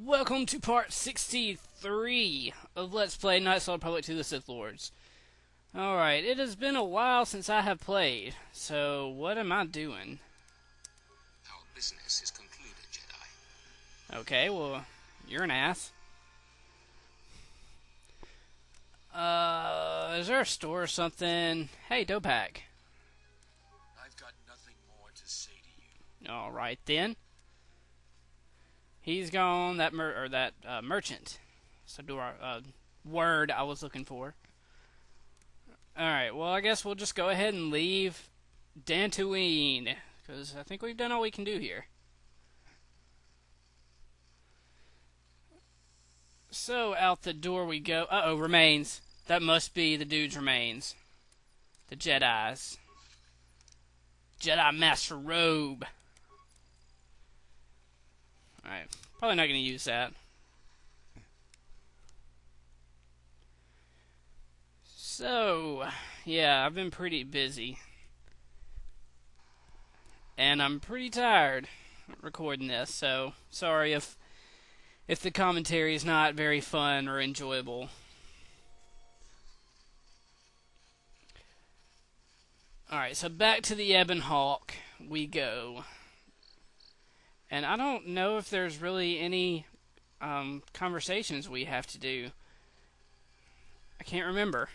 Welcome to part 63 of Let's Play Knights of the Republic to the Sith Lords. Alright, it has been a while since I have played, so what am I doing? Our business is concluded, Jedi. Okay, well, you're an ass. Is there a store or something? Hey, Dopak. I've got nothing more to say to you. Alright then. He's gone, that merchant. So do our word I was looking for. Alright, well I guess we'll just go ahead and leave Dantooine, because I think we've done all we can do here. So out the door we go. Uh-oh, remains. That must be the dude's remains. The Jedi's. Jedi Master Robe. Alright, probably not going to use that. So, yeah, I've been pretty busy. And I'm pretty tired recording this, so sorry if the commentary is not very fun or enjoyable. Alright, so back to the Ebon Hawk we go. And I don't know if there's really any conversations we have to do. I can't remember.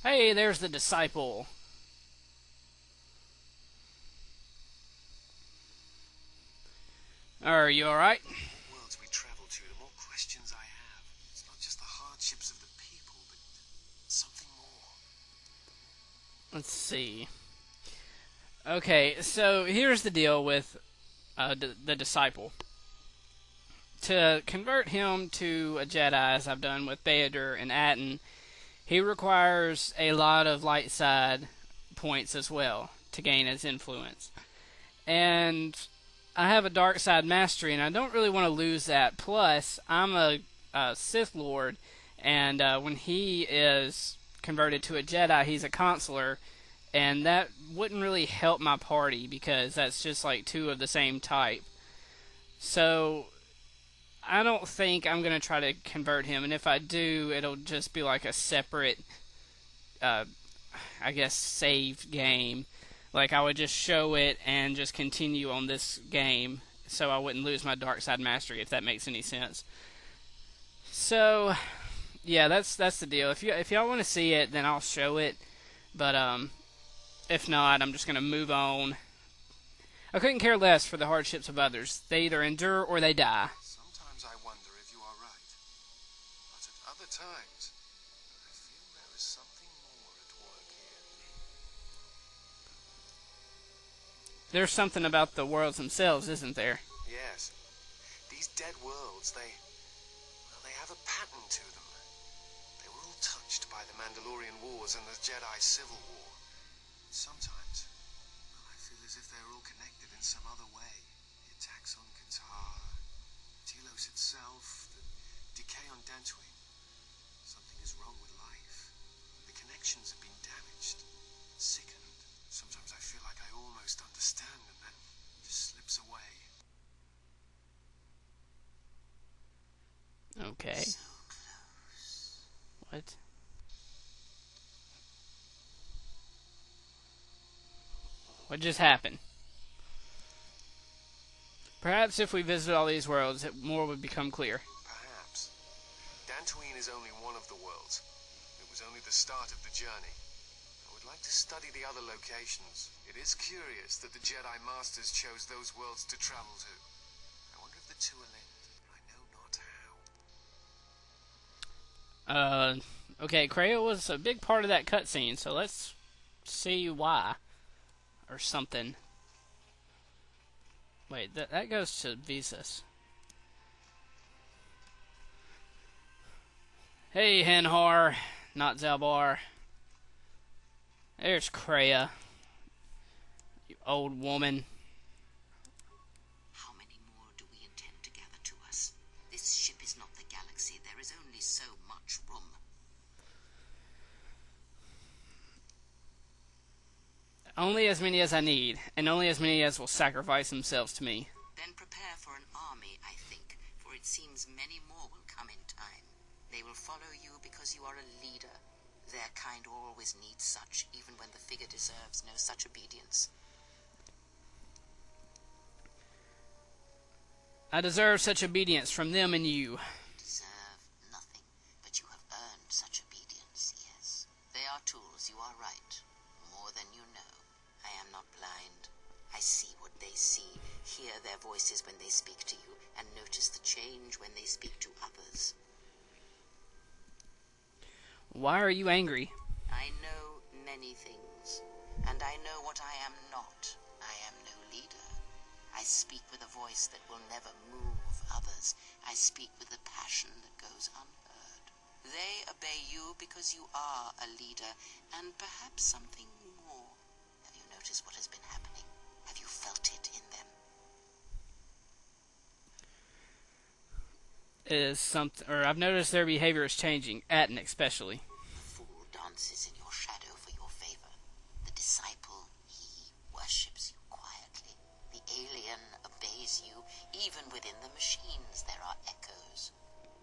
Hey, there's the disciple. Are you alright? The more worlds we travel to, the more questions I have. It's not just the hardships of the people, but something more. Let's see. Okay, so here's the deal with the disciple. To convert him to a Jedi, as I've done with bao-du and Aten, he requires a lot of light side points as well to gain his influence. And I have a dark side mastery, and I don't really want to lose that. Plus, I'm a Sith Lord, and when he is converted to a Jedi, he's a consular, and that wouldn't really help my party because that's just like two of the same type. So I don't think I'm going to try to convert him, and if I do, it'll just be like a separate, I guess, saved game. Like, I would just show it and just continue on this game so I wouldn't lose my dark side mastery, if that makes any sense. So, yeah, that's the deal. If y'all want to see it, then I'll show it. But, if not, I'm just going to move on. I couldn't care less for the hardships of others. They either endure or they die. Sometimes I wonder if you are right. But at other times, I feel there is something more at work here. There's something about the worlds themselves, isn't there? Yes. These dead worlds, they have a pattern to them. They were all touched by the Mandalorian Wars and the Jedi Civil War. Sometimes, I feel as if they're all connected in some other way. The attacks on Qatar, Telos itself, the decay on Dantooine. Something is wrong with life. The connections have been damaged, sickened. Sometimes I feel like I almost understand, and then it just slips away. Okay. So close. What? What just happened? Perhaps if we visit all these worlds, more would become clear. Perhaps. Dantooine is only one of the worlds. It was only the start of the journey. I would like to study the other locations. It is curious that the Jedi Masters chose those worlds to travel to. I wonder if the two are linked. I know not how. Okay, Creo was a big part of that cutscene, so let's see why. Or something. Wait, that goes to Visas. Hey, Henhar, not Zalbar. There's Kreia, you old woman. How many more do we intend to gather to us? This ship is not the galaxy Only as many as I need, and only as many as will sacrifice themselves to me. Then prepare for an army, I think, for it seems many more will come in time. They will follow you because you are a leader. Their kind always needs such, even when the figure deserves no such obedience. I deserve such obedience from them and you. Deserve nothing, but you have earned such obedience, yes. They are tools, you are right. More than you know. I am not blind. I see what they see, hear their voices when they speak to you, and notice the change when they speak to others. Why are you angry? I know many things, and I know what I am not. I am no leader. I speak with a voice that will never move others. I speak with a passion that goes unheard. They obey you because you are a leader, and perhaps something more. Have you noticed what has been happening? Have you felt it in them? I've noticed their behavior is changing, Atten especially. The fool dances in your shadow for your favor. The disciple, he worships you quietly. The alien obeys you. Even within the machines there are echoes.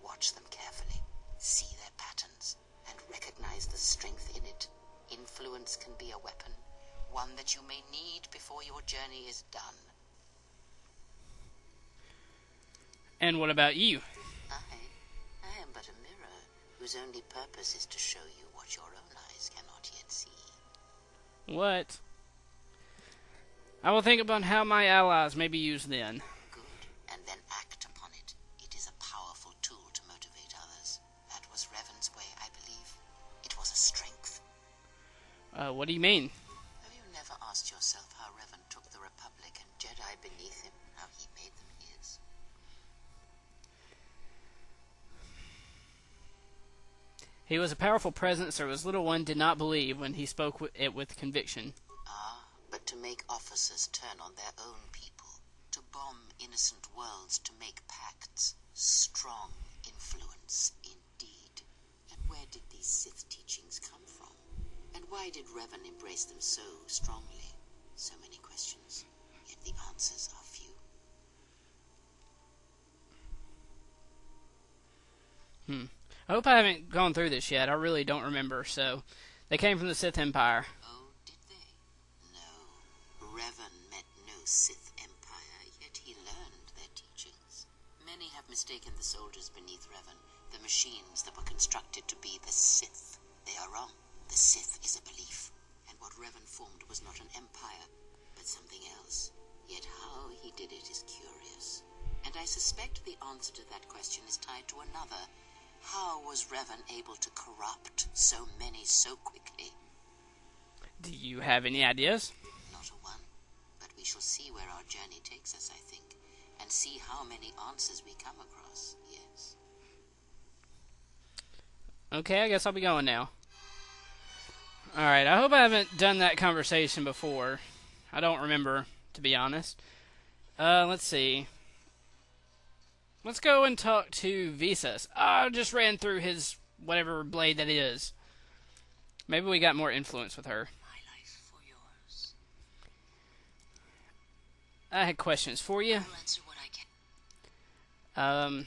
Watch them carefully. See their patterns, and recognize the strength in it. Influence can be a weapon, one that you may need before your journey is done. And what about you? I am but a mirror, whose only purpose is to show you what your own eyes cannot yet see. What? I will think about how my allies may be used then. Good, and then act upon it. It is a powerful tool to motivate others. That was Revan's way, I believe. It was a strength. What do you mean? Have you never asked yourself how Revan took the Republic and Jedi beneath him, how he made them his? He was a powerful presence there was little one did not believe when he spoke it with conviction. Ah, but to make officers turn on their own people, to bomb innocent worlds, to make pacts, strong influence indeed. And where did these Sith teachings come from? And why did Revan embrace them so strongly? So many questions, yet the answers are few. I hope I haven't gone through this yet. I really don't remember. So, they came from the Sith Empire. Oh, did they? No. Revan met no Sith Empire, yet he learned their teachings. Many have mistaken the soldiers beneath Revan, the machines that were constructed to be the Sith. They are wrong. The Sith is a belief, and what Revan formed was not an empire, but something else. Yet how he did it is curious. And I suspect the answer to that question is tied to another. How was Revan able to corrupt so many so quickly? Do you have any ideas? Not a one, but we shall see where our journey takes us, I think, and see how many answers we come across, yes. Okay, I guess I'll be going now. Alright, I hope I haven't done that conversation before. I don't remember, to be honest. Let's see. Let's go and talk to Visas. I just ran through his whatever blade that is. Maybe we got more influence with her. My life for yours. I had questions for you. I will answer what I can.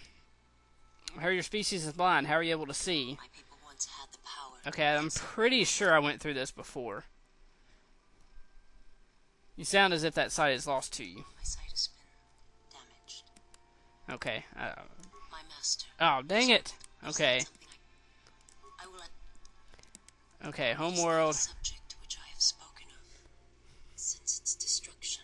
How your species is blind. How are you able to see? My people once had the power. Okay, I'm pretty sure I went through this before. You sound as if that sight is lost to you. My sight has been damaged. Okay. My master. Oh, dang it. Okay. I will. Okay, It is homeworld. the subject to which I have spoken of since its destruction.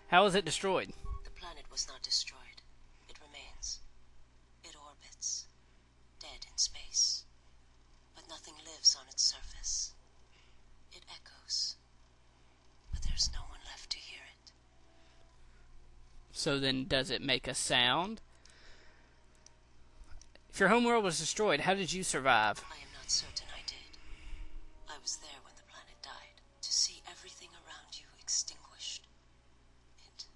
How is it destroyed? The planet was not destroyed. It remains. It orbits, dead in space. But nothing lives on its surface. It echoes. But there's no one left to hear it. So then, does it make a sound? If your homeworld was destroyed, how did you survive? I am not certain I did. I was there when the planet died, to see everything around you extinguished. It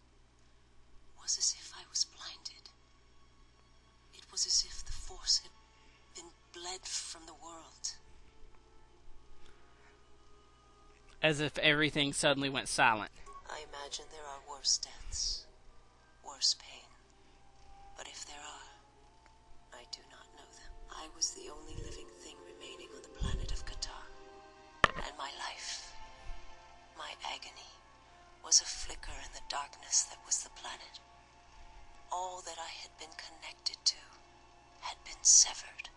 was as if I was blinded. It was as if the force had been bled as if everything suddenly went silent. I imagine there are worse deaths, worse pain. But if there are, I do not know them. I was the only living thing remaining on the planet of Qatar. And my life, my agony, was a flicker in the darkness that was the planet. All that I had been connected to had been severed.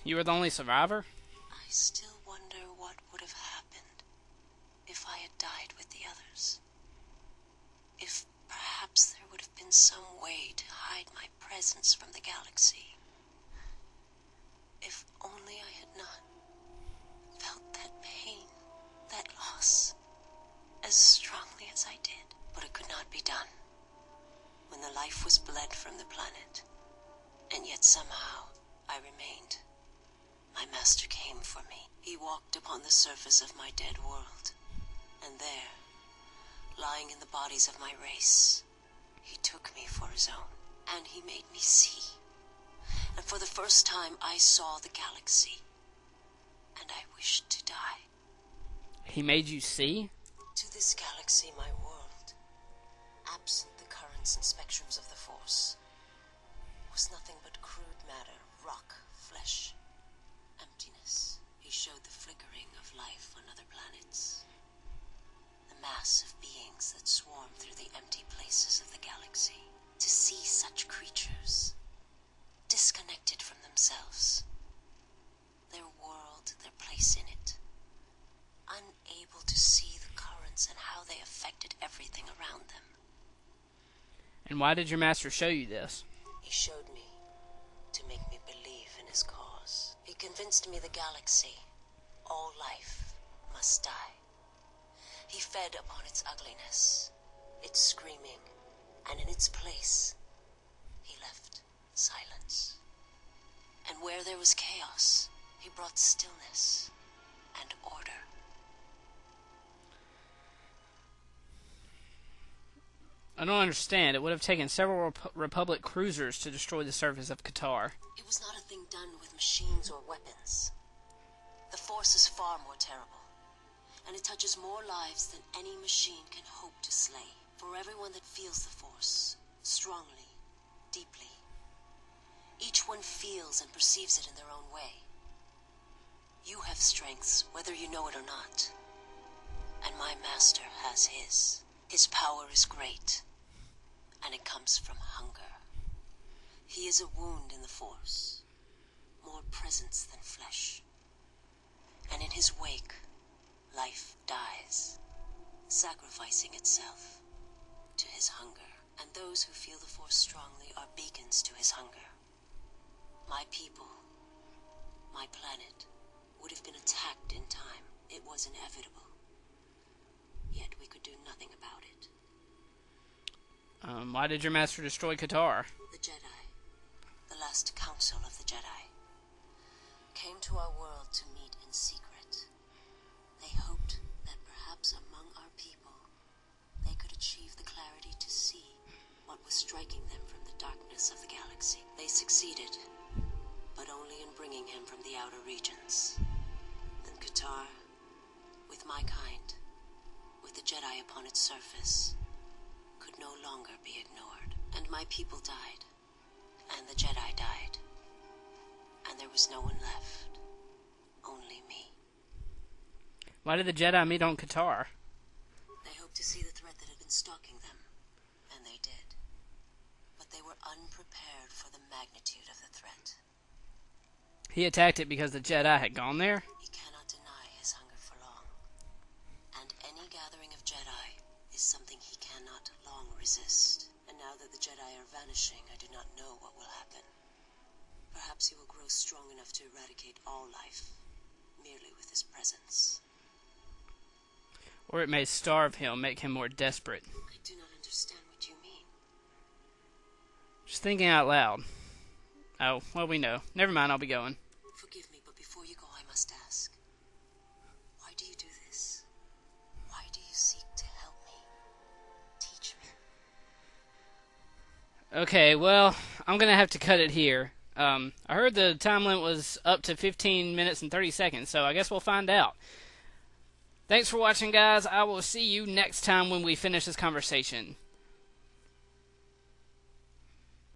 You were the only survivor? I still wonder what would have happened if I had died with the others. If perhaps there would have been some way to hide my presence from the galaxy. If only I had not felt that pain, that loss, as strongly as I did. But it could not be done. When the life was bled from the planet, and yet somehow I remained. My master came for me. He walked upon the surface of my dead world, and there, lying in the bodies of my race, he took me for his own, and he made me see. And for the first time I saw the galaxy, and I wished to die. He made you see? To this galaxy, my world, absent the currents and spectrums of the Force, was nothing but crude matter, rock, flesh, emptiness. He showed the flickering of life on other planets. The mass of beings that swarm through the empty places of the galaxy. To see such creatures, disconnected from themselves, their world, their place in it, unable to see the currents and how they affected everything around them. And why did your master show you this? He showed me to make me believe in his cause. He convinced me the galaxy, all life, must die. He fed upon its ugliness, its screaming, and in its place, he left silence. And where there was chaos, he brought stillness and order. I don't understand. It would have taken several Republic cruisers to destroy the surface of Qatar. It was not a thing done with machines or weapons. The Force is far more terrible, and it touches more lives than any machine can hope to slay. For everyone that feels the Force, strongly, deeply, each one feels and perceives it in their own way. You have strengths, whether you know it or not, and my master has his. His power is great, and it comes from hunger. He is a wound in the Force, more presence than flesh. And in his wake, life dies, sacrificing itself to his hunger. And those who feel the Force strongly are beacons to his hunger. My people, my planet, would have been attacked in time. It was inevitable. Yet we could do nothing about it. Why did your master destroy Qatar? The Jedi, the last council of the Jedi, came to our world to meet in secret. They hoped that perhaps among our people, they could achieve the clarity to see what was striking them from the darkness of the galaxy. They succeeded, but only in bringing him from the outer regions. And Qatar, with my kind, with the Jedi upon its surface, could no longer be ignored. And my people died, and the Jedi died, and there was no one left, only me. Why did the Jedi meet on Qatar? They hoped to see the threat that had been stalking them, and they did. But they were unprepared for the magnitude of the threat. He attacked it because the Jedi had gone there? He cannot deny his hunger for long. And any gathering of Jedi is something he cannot long resist. And now that the Jedi are vanishing, I do not know what will happen. Perhaps he will grow strong enough to eradicate all life, merely with his presence. Or it may starve him, make him more desperate. I do not understand what you mean. Just thinking out loud. Oh, well, we know. Never mind, I'll be going. Forgive me, but before you go, I must ask. Why do you do this? Why do you seek to help me? Teach me. Okay, well, I'm going to have to cut it here. I heard the time limit was up to 15 minutes and 30 seconds, so I guess we'll find out. Thanks for watching, guys. I will see you next time when we finish this conversation.